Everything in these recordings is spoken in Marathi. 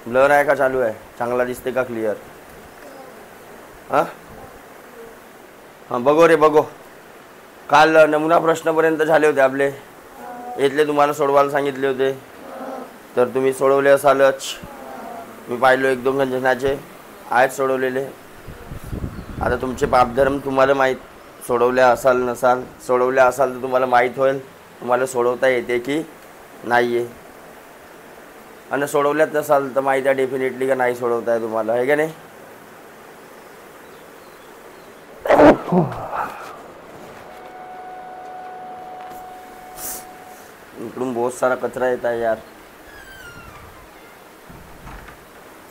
ब्लर आहे का चालू आहे? चांगला दिसते का क्लिअर? हां हां बघो रे बघो. काल नमुना प्रश्नपर्यंत झाले होते आपले, इथले तुम्हाला सोडवायला सांगितले होते, तर तुम्ही सोडवले असालच. मी पाहिलो 1-2 जणांचे आहेत सोडवलेले. आता तुमचे पापधर्म तुम्हाला माहीत, सोडवल्या असाल नसाल. सोडवल्या असाल तर तुम्हाला माहीत होईल तुम्हाला सोडवता येते की नाही आहे, आणि सोडवल्यात नसाल तर माहीत आहे डेफिनेटली का नाही सोडवता आहे तुम्हाला, आहे का नाही? इकडून बहुत सारा कचरा येत आहे यार.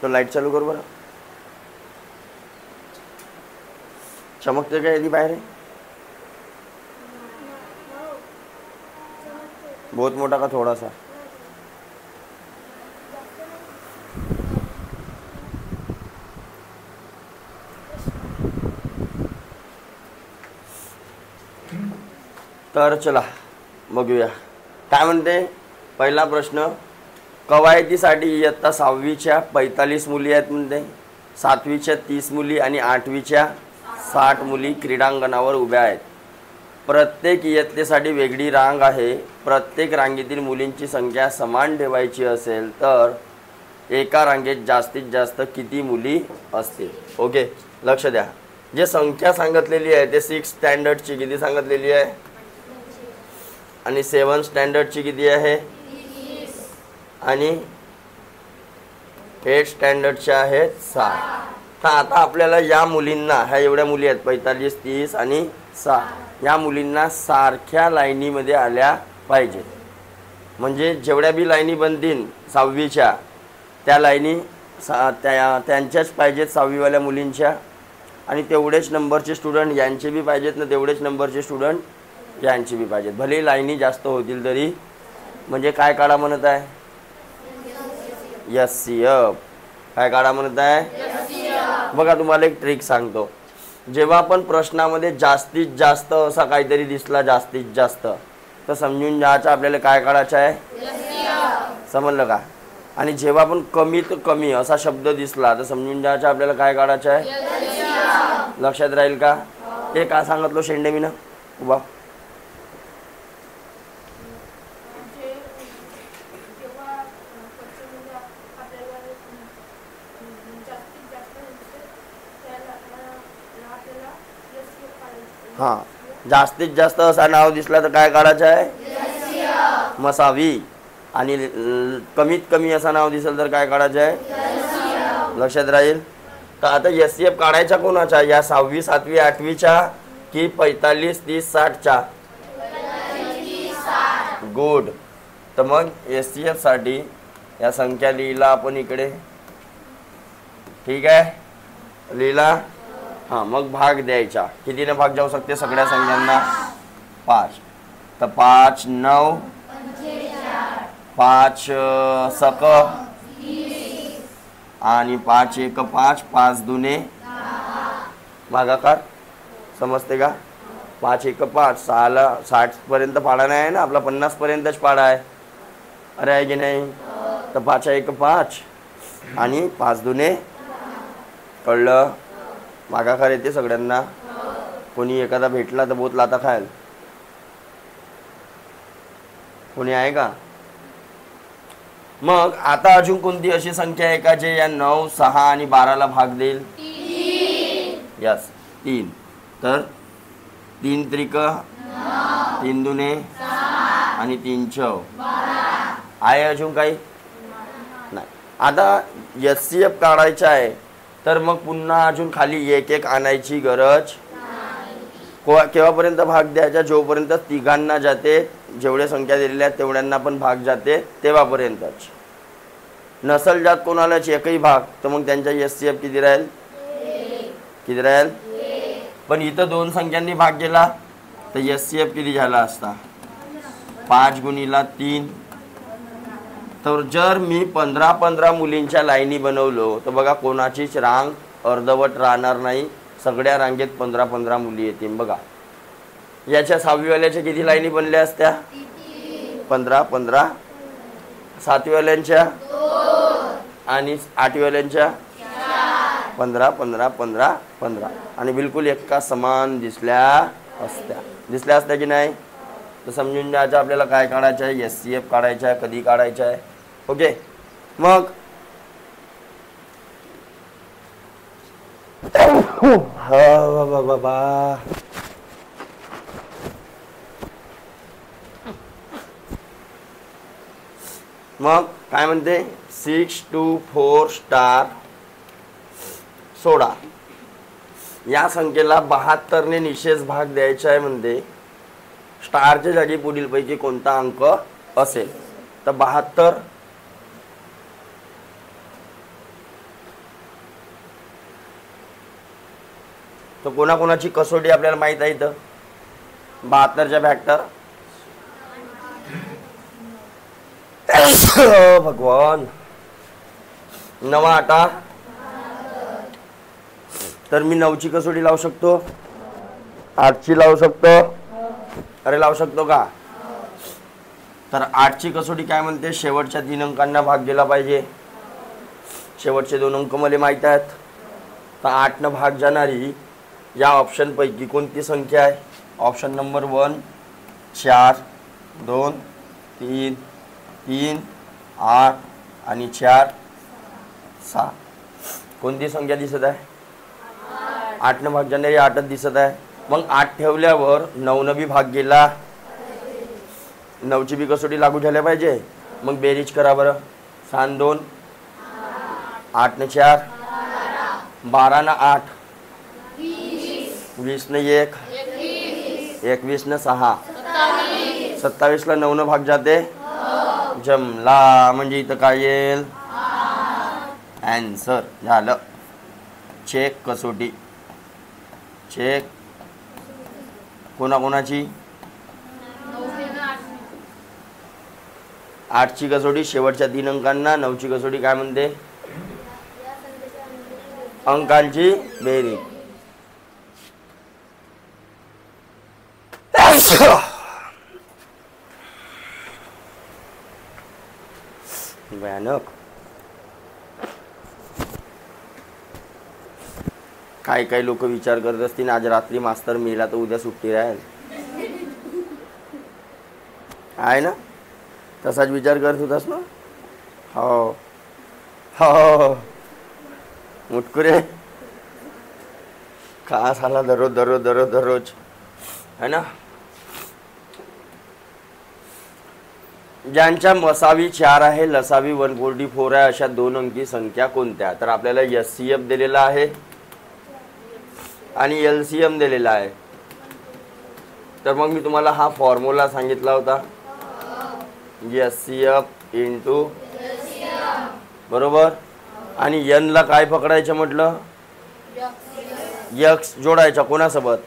तो लाईट चालू करू बरं. चमकते का यदि बाहेर? बहुत मोटा का थोड़ा सा? तर चला बघूया काय म्हणते. पहिला प्रश्न, कवायतीसाठी इयत्ता 6वीच्या 45 मुली आहेत म्हणते, 7वीच्या 30 मुली आणि 8वीच्या 60 मुली क्रीडांगणावर उभ्या आहेत. प्रत्येक इयत्तेसाठी वेगळी रांग आहे. प्रत्येक रांगेतील मुलींची संख्या समान ठेवायची असेल तर एका रांगेत जास्तीत जास्त किती मुली असतील? ओके, लक्ष द्या. जे संख्या सांगितलेली आहे ते 6 स्टँडर्डची किती सांगितलेली आहे, आणि 7 स्टँडर्डची किती आहे, आणि 8 स्टँडर्डच्या आहेत 6. तर आता आपल्याला या मुलींना, ह्या एवढ्या मुली आहेत 45, 30 आणि 6, या मुलींना सारख्या लाईनीमध्ये आल्या पाहिजेत. म्हणजे जेवढ्या बी लाईनी बनतील 6वीच्या त्या लाईनी त्यांच्याच पाहिजेत 6वीवाल्या मुलींच्या, आणि तेवढेच नंबरचे स्टुडंट यांचे बी पाहिजेत ना, तेवढेच नंबरचे स्टुडंट यांचे बी पाहिजेत. भले लाईनी जास्त होतील तरी. म्हणजे काय काढा म्हणत आहे? SCF. काय काढा म्हणत आहे? बघा तुम्हाला एक ट्रिक सांगतो. जेव्हा आपण प्रश्नामध्ये जास्तीत जास्त असा काहीतरी दिसला, जास्तीत जास्त, तर समजून घ्यायचं आपल्याला काय काढायचं आहे, समजलं का? आणि जेव्हा पण कमीत कमी असा शब्द दिसला तर समजून घ्यायचं आपल्याला काय काढायचं आहे. लक्षात राहील का? हे का सांगितलं शेंडे मी ना उभा. हां, जास्तीत जास्त असा नाव दिसला तर काय काढायचं आहे, मसावी. आणि कमीत कमी असा नाव दिसेल तर काय काढायचं आहे, लक्षात राहील. तर आता SCF काढायचा कोणाचा, या 6वी 7वी 8वीच्या की 45 30 60च्या? गुड. तर मग SCF साठी या संख्या लिहिला आपण इकडे, ठीक आहे, लिहिला. हां, मग भाग द्यायचा. कितीने भाग जाऊ शकते सगळ्या संख्यांना? 5. तर 5 9 5 सक आणि 5 1 5 5 दुने भागाकार. समजते का? 5 1 5. 6ला 60 पर्यंत पाडा नाही आहे ना आपला, 50 पर्यंतच पाडा आहे. अरे आहे की नाही? तर 5 1 5 आणि 5 दुने, कळलं? भागाकार येते सगळ्यांना. कोणी एखादा भेटला तर बहुत लाता खायल. कोणी आहे का? मग आता अजून कोणती अशी संख्या आहे का जे या 9 6 आणि 12ला भाग देईल? 3. 3. तर 3 त्रिक 3 दुने आणि 3 छव. आहे अजून काही नाही. आता SCF काढायचा आहे तर मग पुन्हा अजून खाली एक एक आणायची गरज. केव्हापर्यंत भाग द्यायचा? जोपर्यंत तिघांना जाते, जेवढे संख्या दिलेल्या आहेत तेवढ्यांना पण भाग जाते तेव्हापर्यंतच. नसल जात कोणालाच एकही भाग तर मग त्यांचा SCF किती राहील? किती राहील? पण इथं 2 संख्यांनी भाग गेला तर SCF किती झाला असता? 5 गुणिला 3. तर जर मी 15 मुलींच्या लाईनी बनवलो तर बघा कोणाचीच रांग अर्धवट राहणार नाही, सगळ्या रांगेत 15 मुली येतील. बघा याच्या 6वीवाल्याच्या किती लाईनी बनल्या असत्या? 15. 7वीवाल्यांच्या आणि 8वीवाल्यांच्या 15 15 15 15 आणि बिलकुल एका समान दिसल्या असत्या की नाही. तर समजून घ्यायचं आपल्याला काय काढायचं आहे, SCF काढायचं आहे, कधी काढायचं आहे. ओके. मग बाबा मग काय म्हणते 6 to 4 स्टार सोडा. या संख्येला 72 ने निशेष भाग द्यायचा आहे. म्हणते स्टारच्या जागी पुढील पैकी कोणता अंक असेल. तर 72 तर कोणाकोणाची कसोटी आपल्याला माहित आहे. इथं 72च्या फॅक्टर भगवान 9 8 तर मी 9ची कसोटी लावू शकतो, 8ची लावू शकतो. अरे लावू शकतो का. तर 8ची कसोटी काय म्हणते शेवटच्या 3 अंकांना भाग दिला पाहिजे. शेवटचे 2 अंक मला माहित आहेत. तर 8 न भाग जाणारी या ऑप्शन पैकी कोणती संख्या आहे. ऑप्शन नंबर 1 4 2 3 3 8 आणि 4 6. कोणती संख्या दिसत आहे. 8 न भाग जाणारी 8च दिसत आहे. मग 8 ठेवल्यावर 9 न बी भाग गेला, 9ची बी कसोटी लागू झाल्या पाहिजे. मग बेरीज करा बरं. 6 2 8 न 4 12 न 8 20 न 1 21 न 6 27 ला 9 न भाग जाते. जमला. म्हणजे इथं काय येईल ॲन्सर. झालं. चेक कसोटी चेक. कोणाकोणाची 8ची कसोटी शेवटच्या 3 अंकांना, 9ची कसोटी काय म्हणते अंकांची बेरीज. भयानक. काही लोक विचार करत असतील आज रात्री मास्तर मेला तर उद्या सुट्टी राहील. आहे ना. तसाच विचार करत होतास ना. हो हो मुटकुरे का झाला दररोज है ना. ज्यांच्या मसावी 4 आहे, लसावी 144 आहे, अशा 2 अंकी संख्या कोणत्या. तर आपल्याला SCF दिलेला आहे आणि LCM दिलेला आहे. तर मग मी तुम्हाला हा फॉर्म्युला सांगितला होता. SCF इंटू बरोबर. आणि N ला काय पकडायचं म्हटलं X जोडायचा कोणासोबत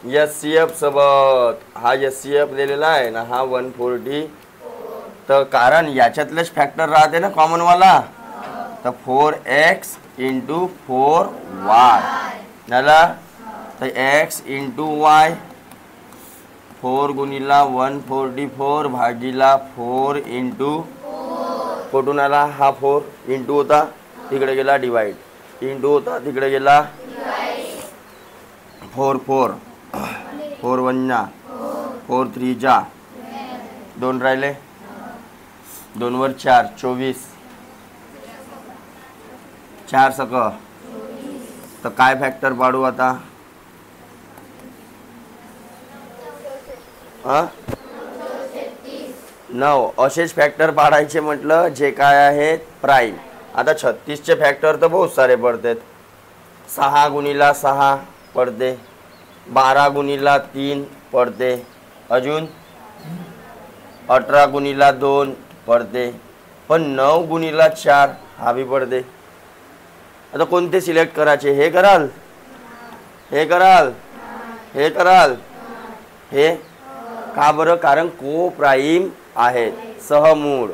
SCF सोबत. हा SCF दिलेला आहे ना हा 140. तर कारण याच्यातलेच फॅक्टर राहते ना कॉमन वाला. तर 4x इंटू 4y झाला. तर x इंटू y 4 गुणिला 144 भाजीला 4 इंटू कुठून आला हा 4 इंटू होता तिकडे गेला डिवाइड, इंटू होता तिकडे गेला 4 4 4 1 4 3 जा 2 राहिले 2 वर 4 24 4 सक. तर काय फॅक्टर पाडू आता 9. असेच फॅक्टर पाडायचे म्हटलं जे काय आहेत प्राईम. आता 36चे फॅक्टर तर बहुत सारे पडतात. 6 गुणिला 6 पडते, 12 गुणिला 3 पडते, अजून 18 गुणिला 2 पडते, पण 9 गुणिला 4 हा भी पडते. आता कोणते सिलेक्ट करायचे. हे कराल हे कराल हे कराल हे का बरं. कारण को प्राईम आहेत. सहमूळ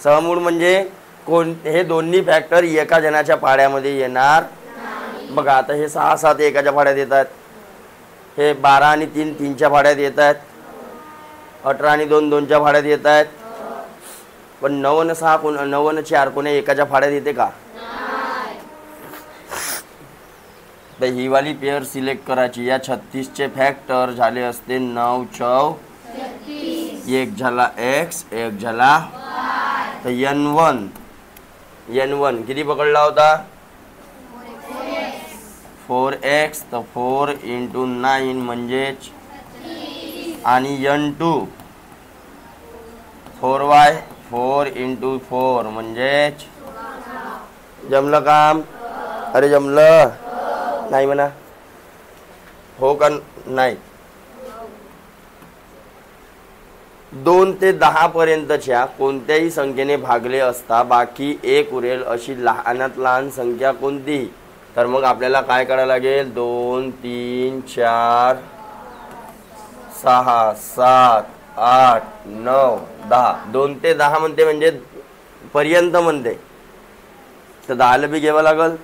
सहमूळ म्हणजे कोण हे दोन्ही फॅक्टर एका जणाच्या पाड्यामध्ये येणार. बघा आता हे 6 7 एकाच्या पाड्यात येतात, हे 12 आणि 3 3च्या भाड्यात येत आहेत, 18 आणि 2 2च्या भाड्यात येत आहेत, पण 9 आणि 6 कोण 9 आणि 4 कोण्या एकाच्या फाड्यात येते का? तर ही वाली पेअर सिलेक्ट करायची. या 36चे फॅक्टर झाले असते 9 चौ 36. एक झाला x, एक झाला y. तर n1 किती पकडला होता? 4x. तर 4 × 9 म्हणजेच. आणि n2 4y 4 × 4 म्हणजेच. जमलं काम? अरे जमलं नाही म्हणा. हो का नाही? 2 ते 10 पर्यंतच्या कोणत्याही संख्येने भागले असता बाकी 1 उरेल अशी लहानात लहान संख्या कोणती? तर मग आपल्याला काय करायला लागेल? 2 3 4 6 7 8 9 10. 2 ते 10 म्हणते म्हणजे पर्यंत म्हणते. तर 10ला बी घ्यावं लागल.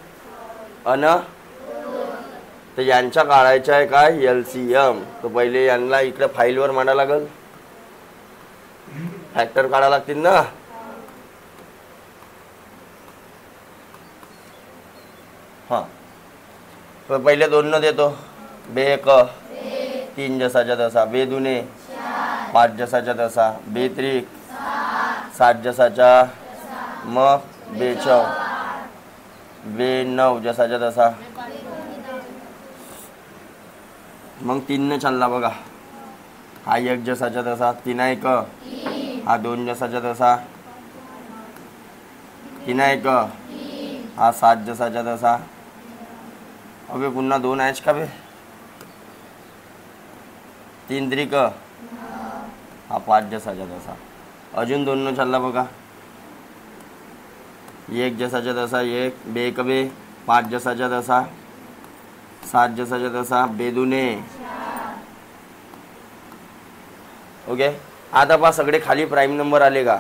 तर यांच्या काढायचं आहे काय? LCM. तर पहिले यांना इकडे फाईलवर मांडा लागल. फॅक्टर काढा लागतील ना. हां तर पहिले 2 न देतो. 2 3 जसाच्या तसा. 2 5 जसाच्या तसा. 2 7 जसाच्या. मग 9 जसाच्या तसा. मग 3 न चालला बघा. हा 1 जसाच्या तसा. 3 1. हा 2 जसाच्या तसा. 3 1. हा 7 जसाच्या तसा. अबे पुन्हा 2 आहेच का बे? 3 3. हा 5 जसाच्या तसा. अजून 2 न चालला बघा. 1 जसाच्या तसा. 1 2 5 जसाच्या तसा. 7 जसाच्या तसा. 2 ओके. आता पहा सगळे खाली प्राईम नंबर आले का?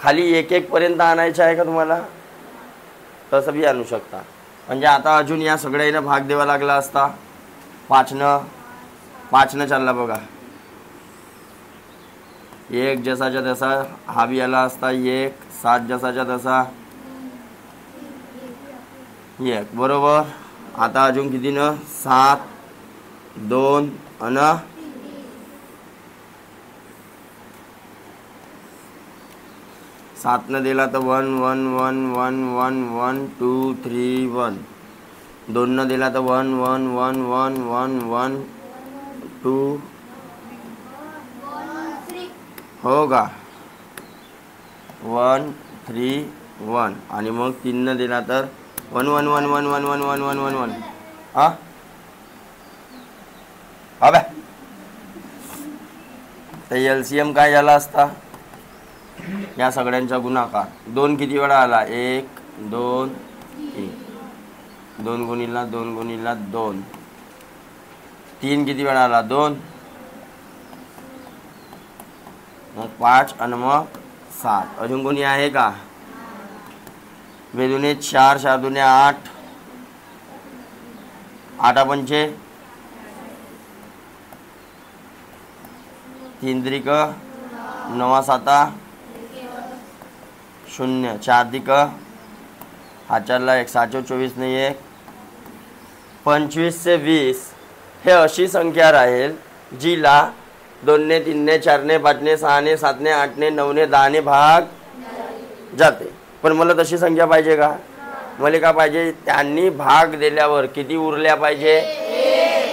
खाली 1 1 पर्यंत आणायचं आहे का तुम्हाला? तसं बी आणू शकता. म्हणजे आता अजून या सगळ्यांना भाग द्यावा लागला असता. 5 न चालला बघा. 1 जसाच्या तसा. हा बी आला असता 1. 7 जसाच्या तसा. 1 बरोबर. आता अजून किती न? 7 2 आणि 7 न दिला तर 1 1 1 1 1 1 2 3 1. 2 न दिला तर 1 1 1 1 1 1 2. हो का? 1 3 1. आणि मग 3 न दिला तर 1 1 1 1 1 1 1 1 1 1. हा हा बे. तर LCM काय झाला असता? या सगळ्यांचा गुणाकार. 2 किती वेळा आला? 1 2 3. 2 गुणिला 2 गुणिला 2. 3 किती वेळा आला? 2. मग 5 आणि मग 7. अजून कोणी आहे का? 2 4 4 2 8. 8 पंचे 3 3 9 7 0. 4 3 हा चालला 1 7 24 नाही 1. 25 से 20 हे अशी संख्या राहील जिला 2 ने 3 ने 4 ने 5 ने 6 ने 7 ने 8 ने 9 ने 10 ने भाग जाते. पण मला तशी संख्या पाहिजे का? मला का पाहिजे? त्यांनी भाग दिल्यावर किती उरल्या पाहिजे?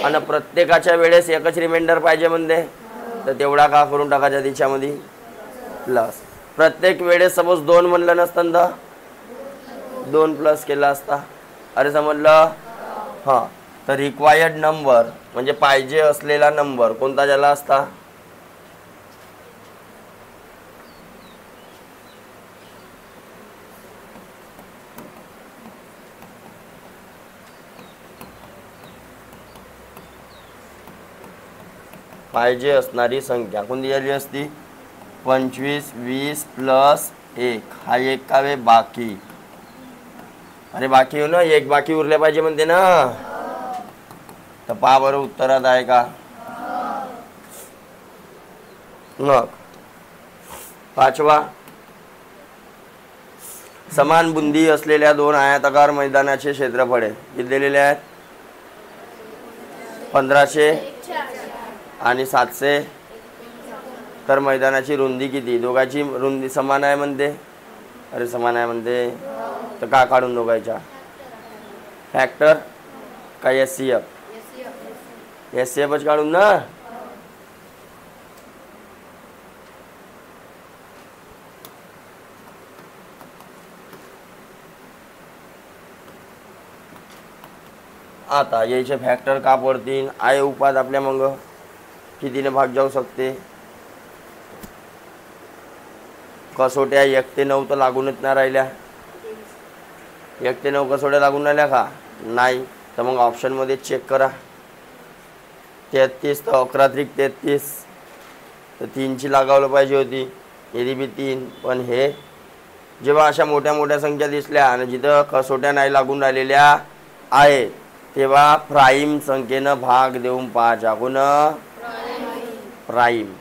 आणि प्रत्येकाच्या वेळेस एकच रिमाइंडर पाहिजे म्हणते. तर तेवढा का करून टाकायचा तिच्यामध्ये प्लस. प्रत्येक वेळेस सपोज 2 म्हणलं नसतं तर 2 प्लस केला असता. अरे समजलं? हां. तर रिक्वायर्ड नंबर म्हणजे पाहिजे असलेला नंबर कोणता झाला असता? पाहिजे असणारी संख्या कोणती झाली असती? 25 20 प्लस 1. हा 1 का वे? बाकी. अरे बाकी हो ना. 1 बाकी उरल्या पाहिजे म्हणते ना. तर पहा बरं उत्तरात आहे का? मग पाचवा, समान बुंदी असलेल्या दोन आयताकार मैदानाचे क्षेत्रफळ आहे. किती दिलेले आहेत? 1500 आणि 700. तर मैदानाची रुंदी किती? दोघांची रुंदी समान आहे म्हणते. अरे समान आहे म्हणते तर का काढून दोघांच्या? फॅक्टर का SCF? SCFच काढून ना. आता याचे फॅक्टर का पडतील? आय उपाद आपल्या मग कितीने भाग जाऊ शकते? कसोट्या 1 ते 9 तर लागूनच नाही राहिल्या. 1 ते 9 कसोट्या लागून राहिल्या का? नाही. तर मग ऑप्शनमध्ये चेक करा. 33 तर 11 त्रिक 33 तर 3ची लागावलं पाहिजे होती. हे बी 3. पण हे जेव्हा अशा मोठ्या मोठ्या संख्या दिसल्या आणि जिथं कसोट्या नाही लागून राहिलेल्या आहेत तेव्हा प्राईम संख्येनं भाग देऊन पाहायचा. कोण? प्राईम.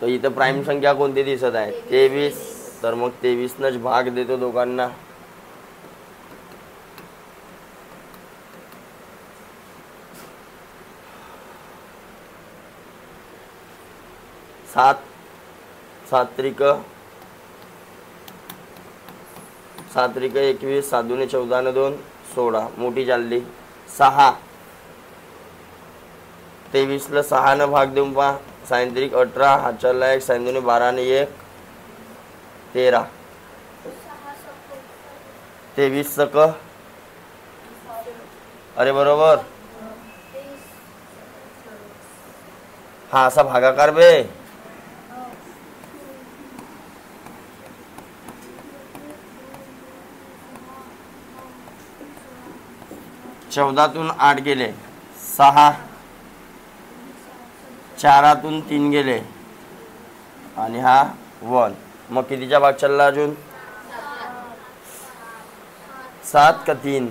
तर इथं प्राईम संख्या कोणती दिसत आहे? 23. तर मग 23नच भाग देतो दोघांना. सात 7 त्रिक 21, 7 दुने 14 न 2 16. मोठी चालली. 6 23ला 6 न भाग देऊन पहा. 6 त्रिक 18, हात चालला 1, 6 दुने 12 न 1 13. 23 सक. अरे बरोबर. हा असा भागाकार बे. चौदातून 8 गेले. 6. 4तून 3 गेले आणि हा 1. मग कितीचा भाग चालला अजून? 7 का 3?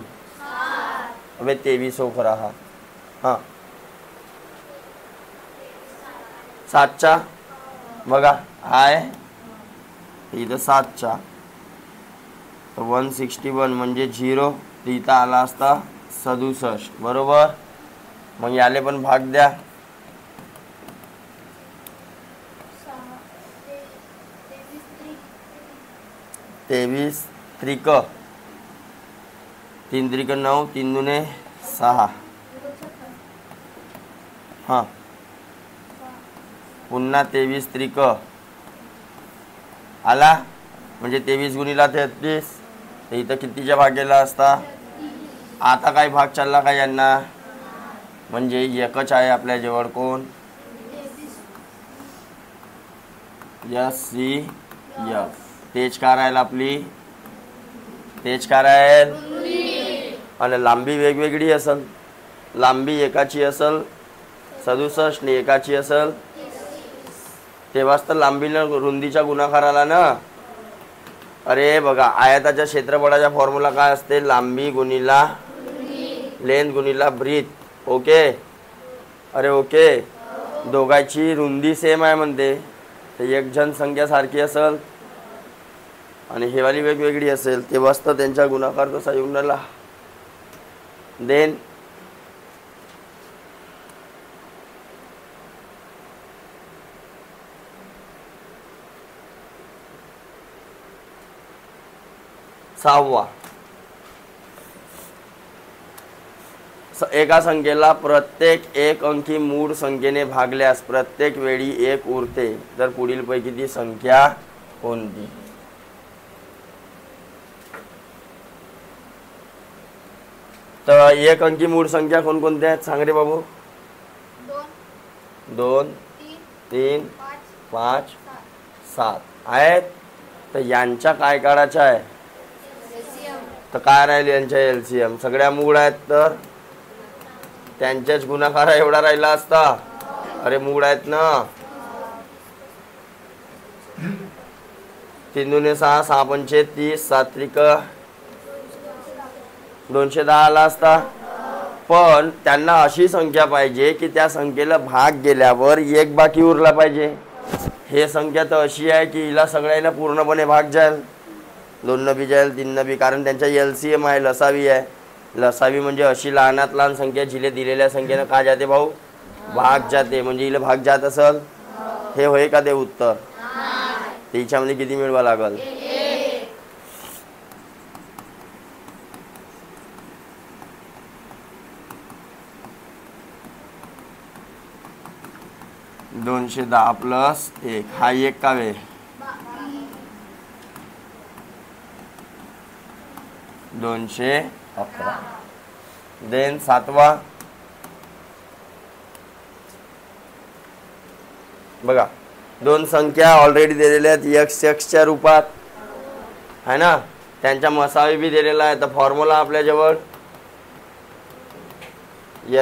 अबे 23 हो खरा हा. हां 7चा बघा आहे इथं 7चा तर 161 म्हणजे 0. तर इथं आला असता 67. बरोबर. मग याले पण भाग द्या. 23 त्रिक 3 त्रिक 9, 3 दुने 6. हां पुन्हा 23 त्रिक आला म्हणजे 23 गुणिला 33. तर इथं कितीच्या भाग गेला असता? आता काय भाग चालला का यांना? म्हणजे एकच आहे आपल्या जवळ. कोण? SCF. तेज का राहील आपली? तेज का राहील? आणि लांबी वेगवेगळी असेल. लांबी एकाची असेल 67 आणि एकाची असेल. तेव्हाच तर लांबीला रुंदीचा गुणाकार आला ना. अरे बघा आयताच्या क्षेत्रफळाचा फॉर्म्युला काय असते? लांबी गुणिला लेंथ गुणिला ब्रीथ. ओके. अरे ओके. दोघांची रुंदी सेम आहे म्हणते. तर एक जण संख्या सारखी असेल आणि हेवाली वेगवेगळी असेल तेव्हाच तर त्यांचा गुणाकार तसा येऊन राहिला. देन सहावा, एका संख्येला प्रत्येक एक अंकी मूळ संख्येने भागल्यास प्रत्येक वेळी 1 उरते. तर पुढीलपैकी ती संख्या कोणती? तर एक अंकी मूळ संख्या कोणकोणत्या आहेत सांग रे बाबू? 2, 3, 5, 7 आहेत. तर यांच्या काय काढायच्या आहे? तर काय राहील यांच्या? LCM. सगळ्या मूळ आहेत तर त्यांच्याच गुणाकार एवढा राहिला असता. अरे मूळ आहेत ना. 3 दुने 6, 6 पंचे 30, 7 त्रिक 210 आला असता. पण त्यांना अशी संख्या पाहिजे की त्या संख्येला भाग गेल्यावर 1 बाकी उरला पाहिजे. हे संख्या तर अशी आहे की हिला सगळ्यांना पूर्णपणे भाग जाईल, 2 बी जाईल, 3 बी, कारण त्यांच्या LCM आहे, लसावी आहे. लसावी म्हणजे अशी लहानात लहान संख्या जिले दिलेल्या संख्येनं का जाते भाऊ, भाग जाते. म्हणजे हिला भाग जात असेल, हे होय का ते उत्तर? त्याच्यामध्ये किती मिळवा लागल? 210 प्लस 1, हा 1 का वे? 211. देन 7वा बघा, 2 संख्या ऑलरेडी दिलेल्या आहेत x च्या रूपात आहे ना, त्यांच्या मसावी बी दिलेला आहे. तर फॉर्म्युला आपल्याजवळ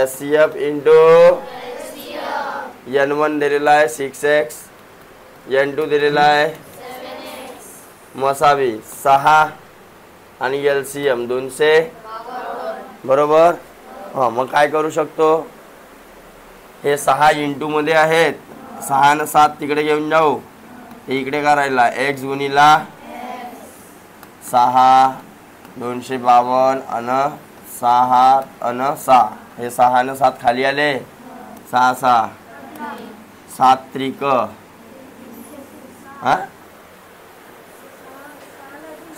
SCF इंटू N1 दिलेला आहे 6x, N2 दिलेला आहे मसावी 6 आणि LCM 200 बरोबर. हां, मग काय करू शकतो, हे 6 इंटू मध्ये आहेत, 6 आणि 7 तिकडे घेऊन जाऊ, हे इकडे का राहिला, x गुणिला 6 252 आणि 6 आणि 6, हे 6 आणि 7 खाली आले, 6 6 7 त्रिक, हा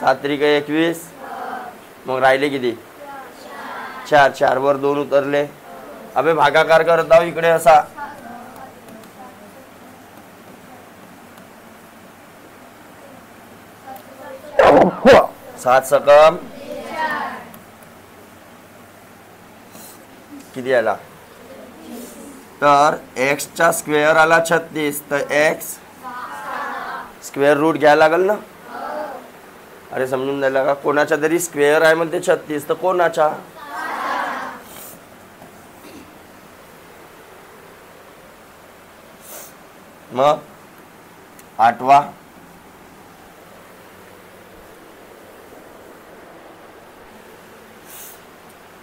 7 त्रिक 21, मग राहिले किती, 4 4 वर 2 उतरले. अबे भागाकार करत आहो इकडे असा, 7 सकम किती आला, तर x चा स्क्वेअर आला 36, तर x स्क्वेअर रूट घ्यायला लागल ना. अरे समजून झालं का, कोणाचा तरी स्क्वेअर आहे म्हणते 36, तर कोणाचा, मग 8वा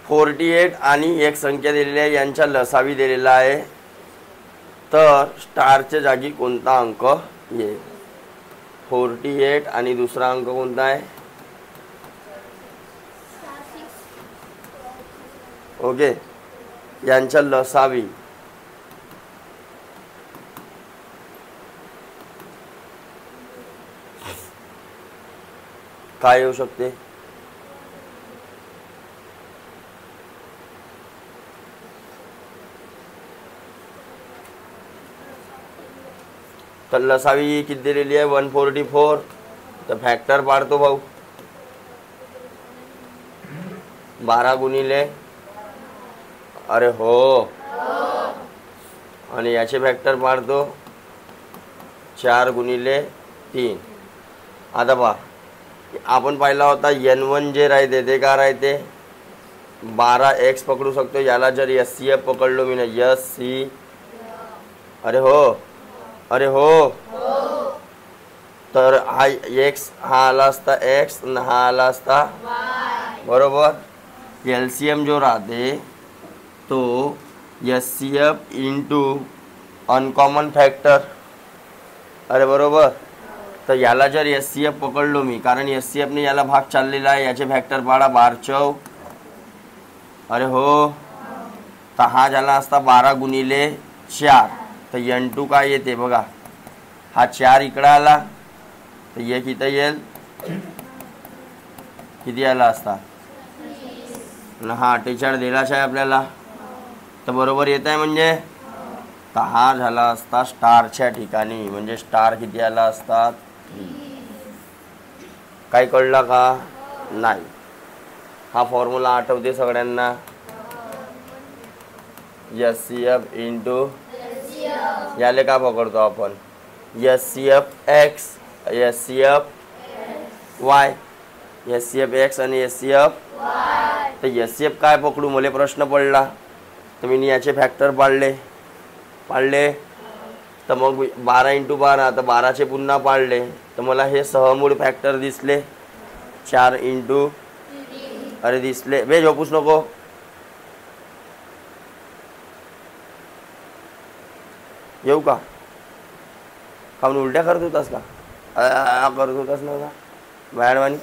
48 आणि एक संख्या दिलेली आहे, यांच्या लसावी दिलेला आहे. तर स्टारच्या जागी कोणता अंक येईल, 48 आणि दुसरा अंक कोणता आहे, ओके, यांच्या लसावी काय येऊ शकते, तर लसावी किती दिलेली आहे 144, तर फॅक्टर पाडतो भाऊ, 12 गुणिले, अरे हो, आणि याचे फॅक्टर पाडतो 4 गुणिले 3. आता पहा, आपण पाहिला होता N1 जे राहते ते का राहते, 12x पकडू शकतो, याला जर SCF पकडलो मी ना, SC, अरे हो, अरे हो, तर हा x हा आला असता x आणि हा आला असता y, बरोबर. LCM जो राहते तो SCF इंटू अनकॉमन फॅक्टर, अरे बरोबर. तर याला जर SCF पकडलो मी, कारण SCF ने याला भाग चाललेला आहे, याचे फॅक्टर पाडा 12 चौ, अरे हो, तर हा झाला असता 12 गुणिले 4, तर N2 काय येते बघा, हा 4 इकडे आला, तर एक इथं येईल, किती आला असता, आणि हा 48 दिलाच आहे आपल्याला, तर बरोबर येत आहे. म्हणजे तर हा झाला असता स्टारच्या ठिकाणी, म्हणजे स्टार किती आला असता, काही कळला का नाही. हा फॉर्म्युला आठवते सगळ्यांना, SCF इंटू, याले का पकडतो आपण, SCF x, SCF y, SCF x आणि SCF y, तर SCF काय पकडू, मला प्रश्न पडला, तर मी याचे फॅक्टर पाडले, तर मग 12 इंटू 12, तर 12चे पुन्हा पाडले, तर मला हे सहमूळ फॅक्टर दिसले, 4 इंटू, अरे दिसले बे, झोपूच नको, येऊ का, खाऊन उलट्या करत होतास का? करत होतास ना का बाहेरवानी?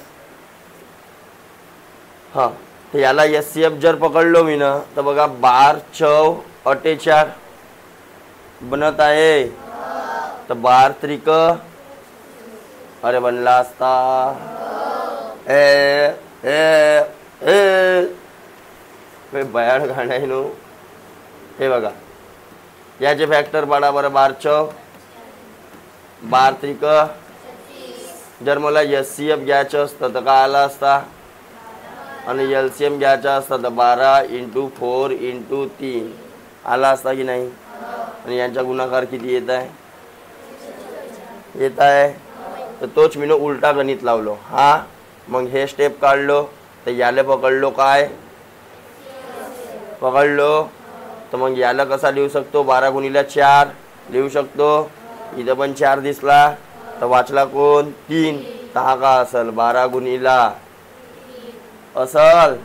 हां, तर याला SCF जर पकडलो मी ना तर बघा 12 चव 48 बनत आहे. तर 12 त्रिक अरे बनला असता. ए ए ए बयाड गाणं आहे नो. हे बघा याचे फॅक्टर पाडा बरं. 12 चव 12 त्रिक. जर मला SCF घ्यायचं असतं तर काय आला असता आणि LCM घ्यायचा असतं तर 12 × 4 × 3 आला असता की नाही. आणि यांचा गुणाकार किती येत आहे? येत आहे. तर तोच मी उलटा गणित लावलो. हा मग हे स्टेप काढलो तर याला पकडलो काय पकडलो. तर मग याला कसा लिहू शकतो? 12 × 4 लिहू शकतो. इथं पण 4 दिसला तर वाचला कोण? 3. तर हा का असल? 12 × असल.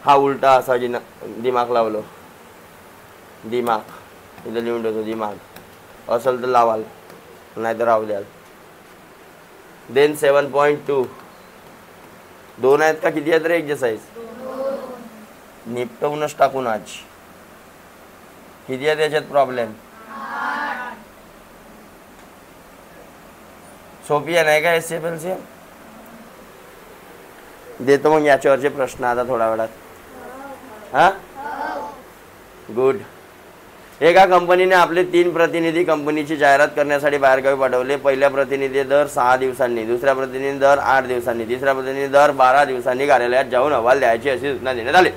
हा उलटा असा दिमाग लावलो. दिमाग इथं लिहून ठेवतो. दिमाग असल तर लावाल नाही तर राहू द्याल. देन 7.2 2 आहेत का किती आहेत रे एक्सरसाइज? निपटवूनच टाकून आज. किती आहेत याच्यात प्रॉब्लेम? सोपी आहे नाही का SCF LCM? देतो मग याच्यावरचे प्रश्न आता थोड्या वेळात. हा गुड. एका कंपनीने आपले 3 प्रतिनिधी कंपनीची जाहिरात करण्यासाठी बाहेरगावी पाठवले. पहिल्या प्रतिनिधी दर 6 दिवसांनी, दुसऱ्या प्रतिनिधी दर 8 दिवसांनी, तिसऱ्या प्रतिनिधी दर 12 दिवसांनी कार्यालयात जाऊन अहवाल द्यायची अशी सूचना देण्यात आली.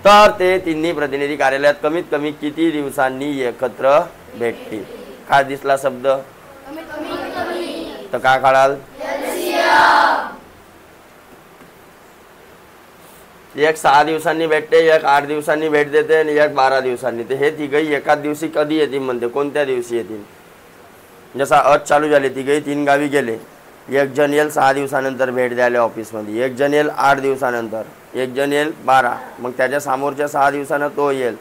तर ते तिन्ही प्रतिनिधी कार्यालयात कमीत कमी किती दिवसांनी एकत्र भेटतील? काय दिसला शब्द? तर काय काढाल? एक 6 दिवसांनी भेटते, एक 8 दिवसांनी भेट देते आणि एक 12 दिवसांनी. तर हे तिघही एकाच दिवशी कधी येतील म्हणते? कोणत्या दिवशी येतील? जसा अट चालू झाली तिघही 3 गावी गेले. एक जण येईल 6 दिवसानंतर भेट द्यायला ऑफिसमध्ये, एक जण येईल 8 दिवसानंतर, एक जण येईल 12. मग त्याच्या समोरच्या 6 दिवसानं तो येईल,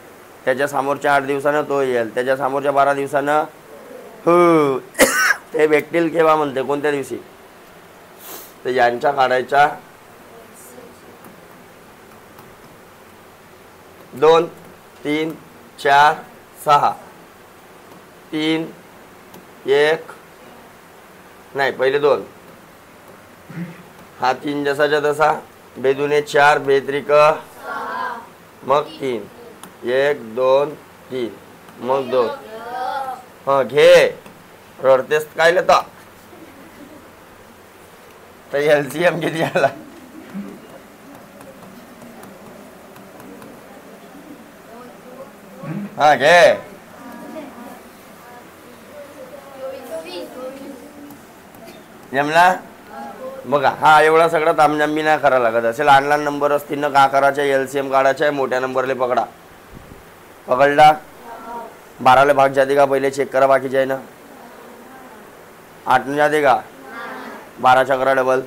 त्याच्या समोरच्या 8 दिवसानं तो येईल, त्याच्या समोरच्या 12 दिवसानं हो ते भेटतील केव्हा म्हणते? कोणत्या दिवशी? तर यांच्या काढायच्या 2 3 4 6 3 1 नाही पहिले 2. हा 3 जसाच्या तसा. बेदुने 4 बेत्रिक मग 3 1 2 3 मग 2. हा घे रडतेस काय लेता. तर LCM किती आला? हा घे. जमला बघा. हा एवढा सगळा तामझाम नाही करायला लागत. असे लहान लहान नंबर असतील ना का करायचे? LCM काढायचा आहे. मोठ्या नंबरले पकडा. पकडला. 12 भाग जाते का पहिले चेक करा. बाकीचे आहे ना 8 जाते का? 12 करा डबल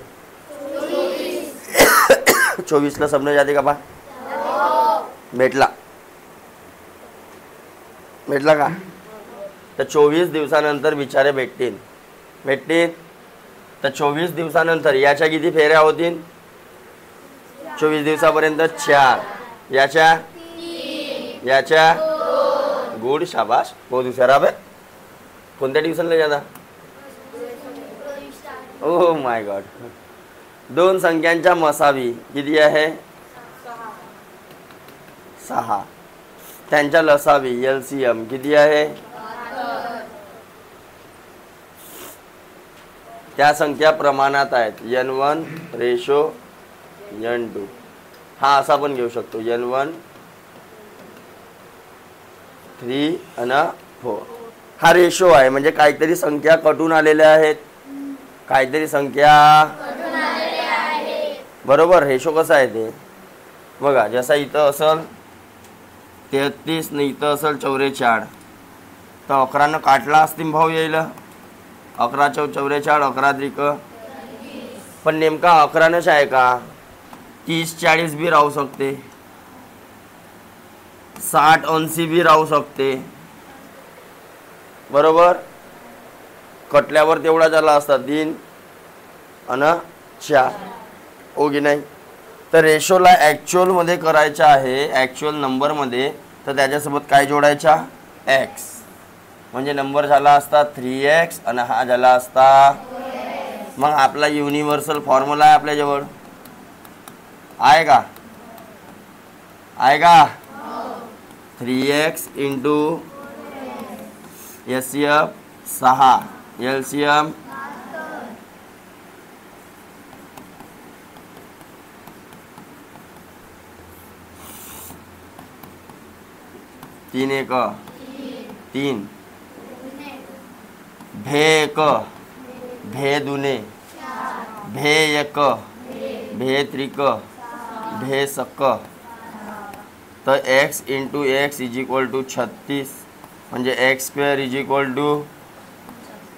24 सबने जाते का? भेटला भेटला का? तर 24 दिवसानंतर बिचारे भेटतील. तर 24 दिवसानंतर याच्या किती फेऱ्या होतील? 24 दिवसापर्यंत 4. याच्या गुड शाबाश. बहुत हुशार है. कोणत्या ट्युशनला जाता? Oh my God. 2 संख्यांच्या मसावी किती आहे? 6. त्यांच्या लसावी LCM किती आहे? त्या संख्या प्रमाणात आहेत. N1 ratio N2. हा असा पण घेऊ शकतो. N1 3 आणि 4. हा रेशो आहे म्हणजे काहीतरी संख्या कटून आलेल्या आहेत. काहीतरी संख्या बरोबर. रेशो कसा आहे ते बघा. जसा इथं असल 33 न इथं असल 44. तर 11 काटला असतील भाऊ येईल. 11 × 44 11 त्रिक. पण नेमका 11 आहे का? 30 40 बी राहू शकते. 60 80 बी राहू शकते. बरोबर. कटल्यावर तेवढा झाला असता 3 आणि 4, हो की नाही. तर रेशोला ॲक्च्युअलमध्ये करायचं आहे, ॲक्च्युअल नंबरमध्ये, तर त्याच्यासोबत काय जोडायचा, एक्स. म्हणजे नंबर झाला असता 3x आणि हा झाला असता. मग आपला युनिव्हर्सल फॉर्म्युला आहे आपल्याजवळ, आहे का, आहे का. 3x इंटू SCF 6, LCM 3 1 3, भे 1 भे दुने, भे 1 भे त्रिक, भे सक. तर x into x is equal to 36, म्हणजे x square is equal to,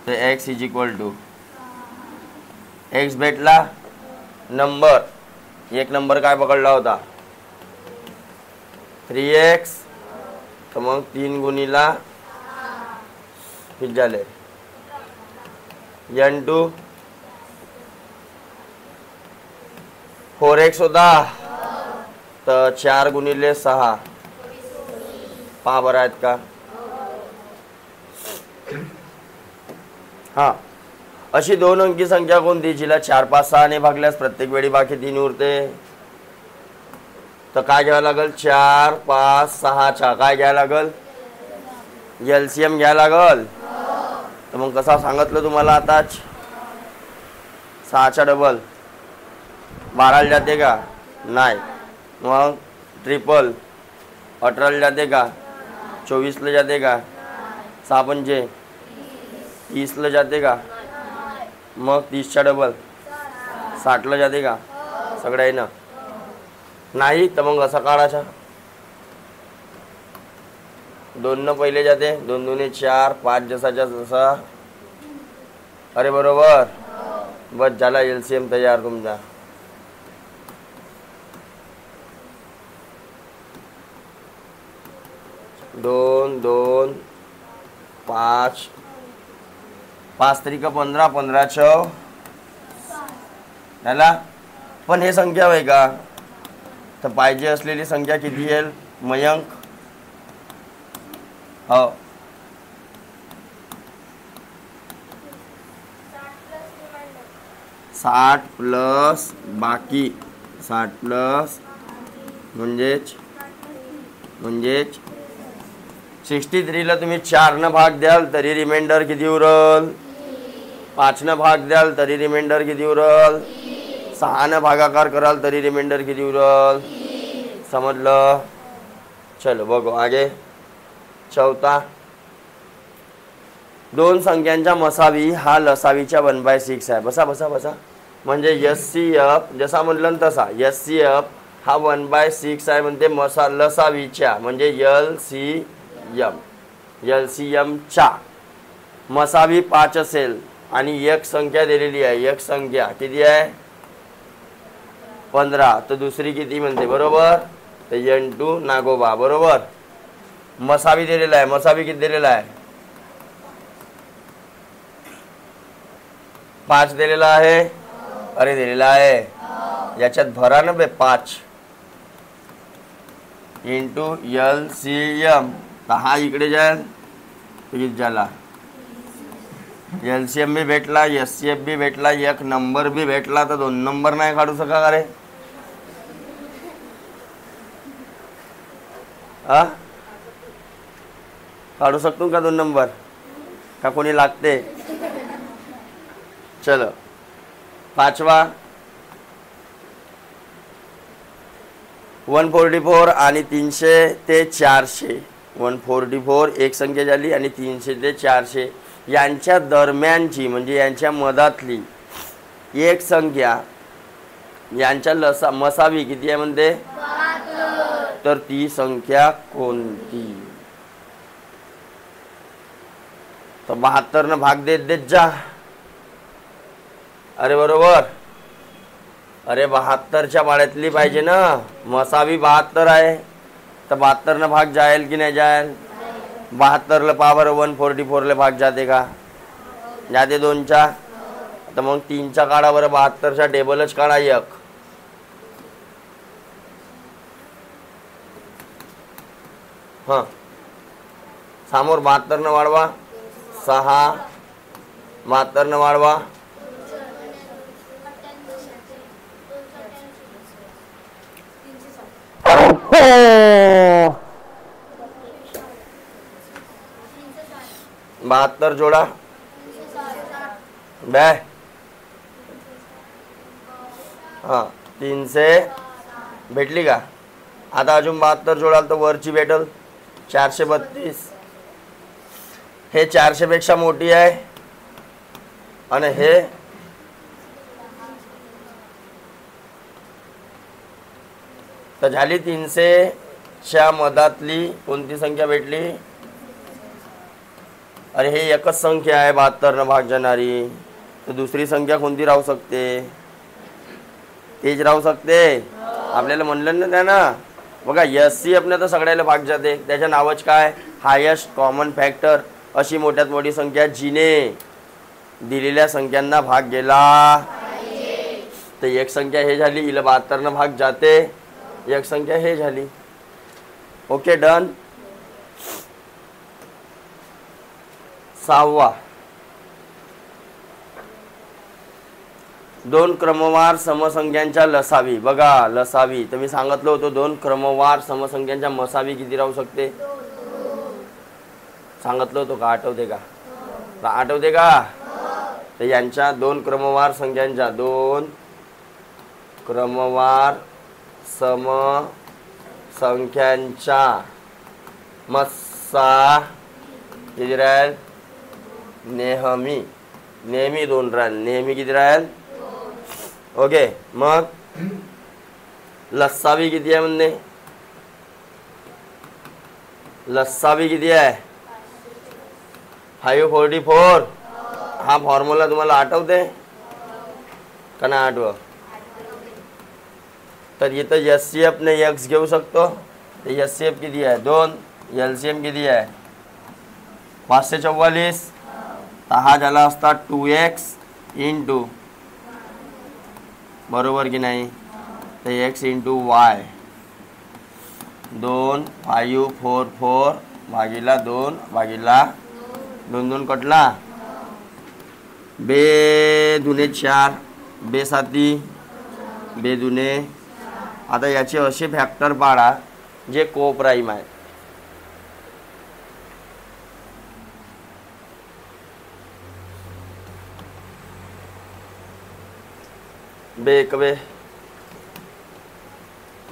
तर x is equal to x भेटला नंबर. एक नंबर काय पकडला होता, 3x. तर मग 3 गुणीला किती झाले, n2 4x होता, तर 4 गुणिले 6, पहा बरं आहेत का. हां, अशी 2 अंकी संख्या कोणती जिला 4 5 6 ने भागल्यास प्रत्येक वेळी बाकी 3 उरते. तर काय घ्यावं लागेल, 4 5 6 चा काय घ्यायला लागेल, LCM घ्यायला लागेल. तर मग कसा सांगितलं तुम्हाला आताच, 6 चा डबल 12 ला जाते का, नाही. मग ट्रिपल 18 ला जाते का, 24 ला जाते का, 6 पंचे 30 ला जाते का. मग 30 चा डबल 60 ला जाते का, सगळं आहे ना, नाही. तर मग असा काढायचा, 2 न पहिले जाते, 2 दुने 4, 5 जसाच्या जसा. अरे बरोबर, बस झाला LCM तयार तुमचा. 2 2 5 5 3 का 15, 15 6 झाला. पण हे संख्या आहे का, तर पाहिजे असलेली संख्या किती येईल मयंक, हो 60 प्लस बाकी, 60 प्लस म्हणजेच 63 ला तुम्ही 4 न भाग द्याल तरी रिमाइंडर किती उरल, 5 न भाग द्याल तरी रिमाइंडर किती उरल, 6 न भागाकार कराल तरी रिमाइंडर किती उरल. समजलं. चलो बघू आगे. चौथा, 2 संख्यांच्या मसावी हा लसावीच्या 1/6 आहे. बसा बसा बसा. म्हणजे SCF जसा म्हटलं तसा SCF हा 1/6 आहे. म्हणते लसावीच्या म्हणजे LCM च्या मसावी 5 असेल आणि एक संख्या दिलेली आहे. एक संख्या किती आहे 15. तर दुसरी किती म्हणते बरोबर, तर N2 नागोबा बरोबर. मसावी दिलेला आहे. मसावी किती दिलेला आहे 5 दिलेला आहे. अरे दिलेला आहे याच्यात भरा ना बे 5 इंटू LCM. तर हा इकडे जाईल किती झाला, LCM बी भेटला, SCF बी भेटला, एक नंबर बी भेटला. तर 2 नंबर नाही काढू शका का रे, हा काढू शकतो का 2 नंबर का कोणी लागते. चलो पाचवा, 144 आणि 300 ते 400. 144 एक संख्या झाली आणि 300 ते 400 यांच्या दरम्यानची म्हणजे यांच्या मधातली एक संख्या यांच्या मसावी किती आहे म्हणते, तर ती संख्या कोणती. तर 72 न भाग देत देत जा. अरे बरोबर. अरे 72च्या पाड्यातली पाहिजे ना, मसावी 72 आहे. तर 72 न भाग जाईल की नाही जाईल, 72 ला पहा बरं 144 ला भाग जाते का, जाते 2च्या, तर मग 3चा काढा बरं, 72च्या टेबलच काढा एक. हां समोर 72 न वाढवा 6, 72 न वाढवा 72 जोडा बे. हां 300 भेटली का. आता अजून 72 जोडाल तर वरची भेटल 432. हे 400 पेक्षा मोठी आहे आणि हे तर झाली 300च्या मधातली कोणती संख्या भेटली. अरे हे एकच संख्या आहे 72 न भाग जाणारी, तर दुसरी संख्या कोणती राहू शकते. तेच राहू शकते. आपल्याला म्हणलं ना त्यानं बघा HCF ने तर सगळ्याला भाग जाते, त्याच्या नावच काय हायेस्ट कॉमन फॅक्टर. अशी मोठ्यात मोठी संख्या जिने दिलेल्या संख्यांना भाग गेला. तर एक संख्या हे झाली, हिला 72 न भाग जाते, एक संख्या हे झाली. Okay done. 6वा 2 क्रमवार समसंख्यांच्या लसावी. बघा लसावी तर मी सांगितलं होतं 2 क्रमवार समसंख्यांच्या मसावी किती राहू शकते. सांगितलं होतं का, आठवते का. आठवते का. तर यांच्या 2 क्रमवार संख्यांच्या 2 क्रमवार समसंख्यांच्या मस्सा किती राहील. नेहमी 2 राहील. नेहमी किती राहील. ओके मग लसावी किती आहे म्हणणे. लसावी किती आहे 544. हा फॉर्म्युला तुम्हाला आठवते का नाही आठवत. तर इथं HCF ने x घेऊ शकतो. तर HCF किती आहे 2. LCM किती आहे 544. तर हा झाला असता 2x इंटू बरोबर की नाही. तर x इंटू y 2 544 भागीला 2 भागीला 2 कटला. बे दुने 4 बे 7 बे दुने. आता याचे असे फॅक्टर पाडा जे कोप्राईम आहेत. बे 1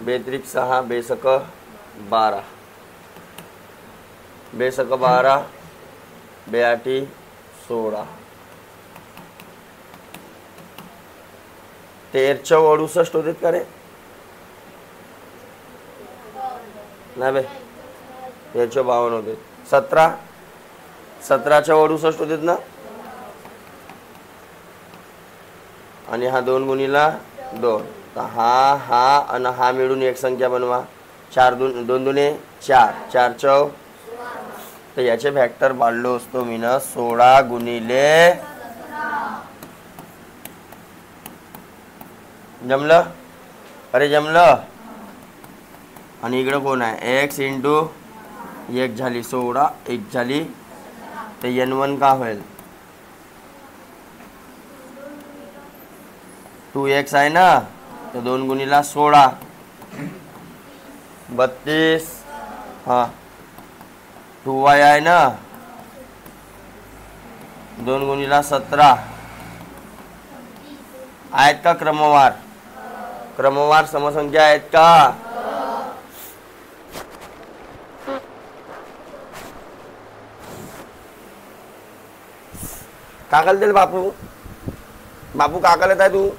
बे 3 6 बे 1 12 बे 1 12 बे 8 16 13 68 होते का रे. नाही बे 13 52 होते. 17 68 होते ना. आणि हा 2 गुणिला 2. तर हा आणि हा मिळून एक संख्या बनवा. 4 2 दुने 4 4 चौ. तर याचे फॅक्टर पाडलो असतो मी ना 16 गुणिले. जमलं. अरे जमलं. आणि इकडे कोण आहे x इंटू 1 झाली 16 1 झाली. तर n1 का होईल 2x आहे ना. तर 2 गुणिला 16 32. हां 2y आहे ना. 2 गुणिला 17 आहेत का क्रमवार. क्रमवार समसंख्या आहेत का. काकाला दे बापू. बापू काकाला येत आहे तू.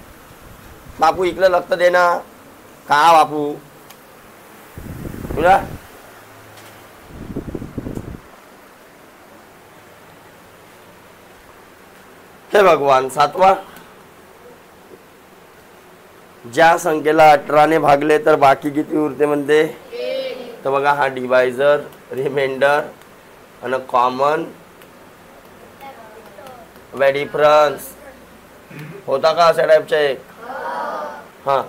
बापू इकडे लक्ष दे ना. का बापू तुला हे भगवान. 7वा ज्या संख्येला 18 ने भागले तर बाकी किती उरते म्हणते. तर बघा हा डिवायझर रिमाइंडर आणि कॉमन वे डिफरन्स होता का अशा टाईपच्या एक? हां,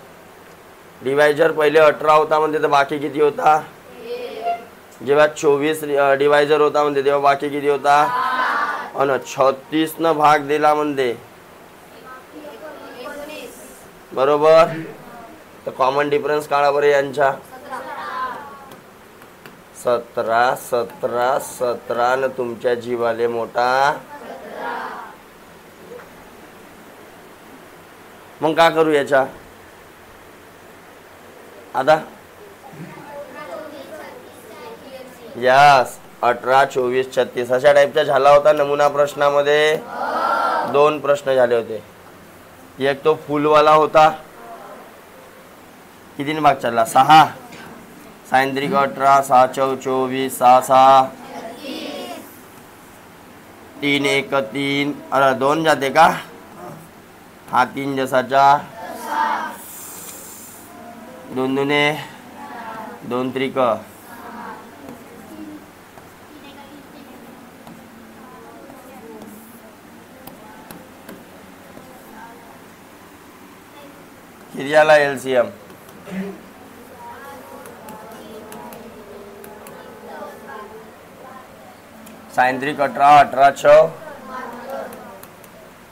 डिवायझर पहिले 18 होता म्हणते तर बाकी किती होता? जेव्हा 24 डिवायझर होता म्हणते तेव्हा बाकी किती होता? आणि 36 न भाग दिला म्हणते, बरोबर. तर कॉमन डिफरन्स काढा बरं यांच्या. 17 17 17 न तुमच्या जीवाले मोठा. मग काय करू याच्या आता? यस, 18 24 36 अशा टाईपचा झाला होता नमुना प्रश्नामध्ये. 2 प्रश्न झाले होते. एक तो फुलवाला होता, कितीने भाग चालला? 6. सायंत्रिक 18 6 4 24 6 6 3 1 3. अरे 2 जाते का? हा 3 जसाचा 2 दुने 2 त्रिक. किती आला एलसीएम? सायंत्रिक 18 18 6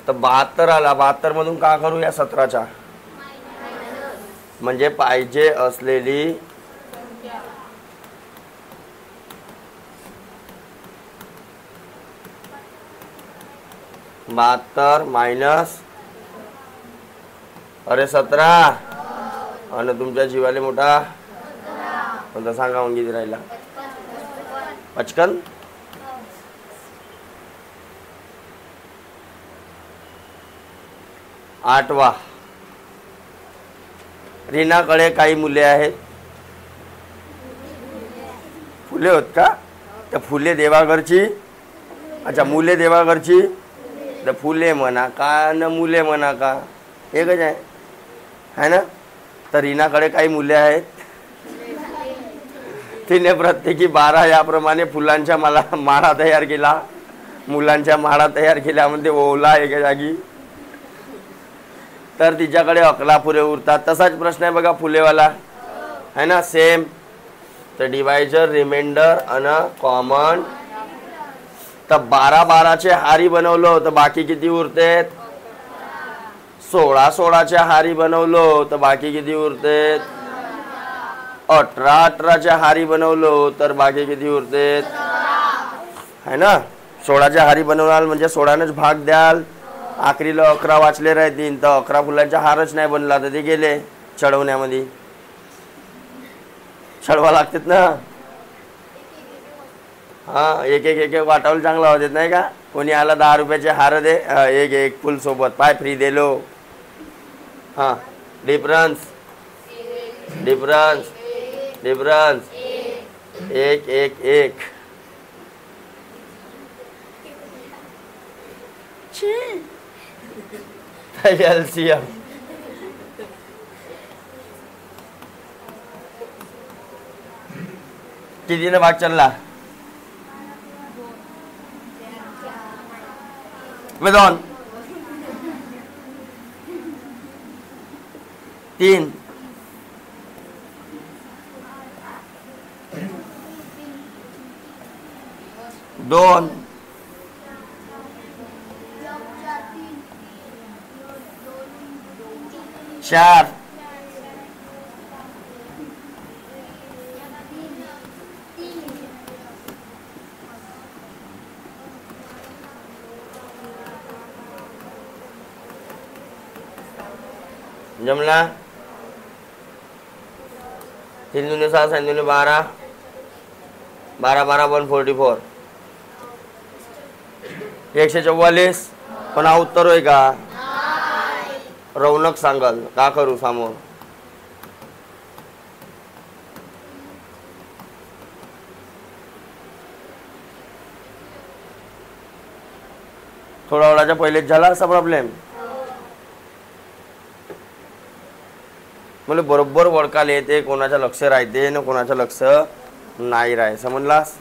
तर 72 आला. 72 मधून का करू या 17च्या? म्हणजे पाहिजे असलेली बहात्तर मायनस अरे 17 आणि तुमच्या जीवाले मोठा कोणता सांगा मग किती राहिला? 55. आठवा, रीनाकडे काही मुले आहेत. फुले होत का? तर फुले देवाघरची. अच्छा, मुले देवाघरची. तर फुले म्हणा का न मुले म्हणा का एकच आहे ना. तर रीनाकडे काही मुले आहेत. तिने प्रत्येकी 12 याप्रमाणे फुलांच्या माळा तयार केला. मुलांच्या माळा तयार केल्या म्हणजे ओला एका जागी. तर तिच्याकडे 11 फुले उरतात. तसाच प्रश्न आहे बघा फुलेवाला, है ना, सेम. तर डिवायझर, रिमाइंडर आणि कॉमन. तर 12 12चे हारी बनवलो तर बाकी किती उरते? 16 16च्या हारी बनवलो तर बाकी किती उरते? 18 18च्या हारी बनवलो तर बाकी किती उरते? है ना. 16च्या हारी बनवणार म्हणजे 16नेच भाग द्याल. आखरीला 11 वाचले राहतील तर 11 फुलांचा हारच नाही बनला तर ते गेले चढवण्यामध्ये. चढवा लागतात ना. हां, एक एक एक वाटावलं चांगला होत नाही का? कोणी आला 10 रुपयाचे हार दे, एक एक फुल सोबत पाय फ्री दिलो. हां, डिफरन्स डिफरन्स डिफरन्स 1 1 1. एलसीएम कितीने भाग चालला? 2 3 2 4 जमला. 3 दूने 7 7 दूने 12 12 12 144 144. पण हा उत्तर होय का? रौनक सांगाल का करू समोर. थोडा वेळाच्या पहिलेच झाला असा प्रॉब्लेम. मला बरोबर ओळखायला येते कोणाचं लक्ष राहते ना कोणाचं लक्ष नाही राहे. समजलास?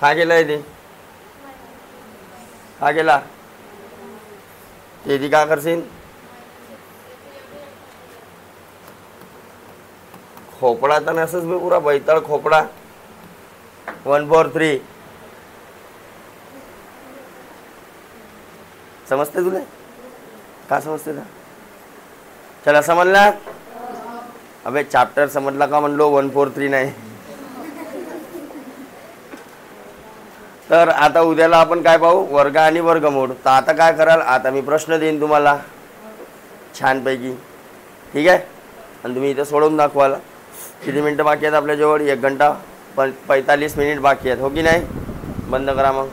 का केलंय ते का केला ते का करशील खोपडा तर नसच बे पुरा बैताळ खोपडा 143 समजते तुला का समजते ना चला समजला अबे चॅप्टर समजला का म्हणलो 143 नाही तर आता उद्याला आपण काय पाहू वर्ग आणि वर्गमूळ तर आता काय कराल आता मी प्रश्न देईन तुम्हाला छानपैकी ठीक आहे आणि तुम्ही इथे सोडवून दाखवाल किती मिनटं बाकी आहेत आपल्याजवळ 1 घंटा 45 मिनिट बाकी आहेत हो की नाही बंद करा मग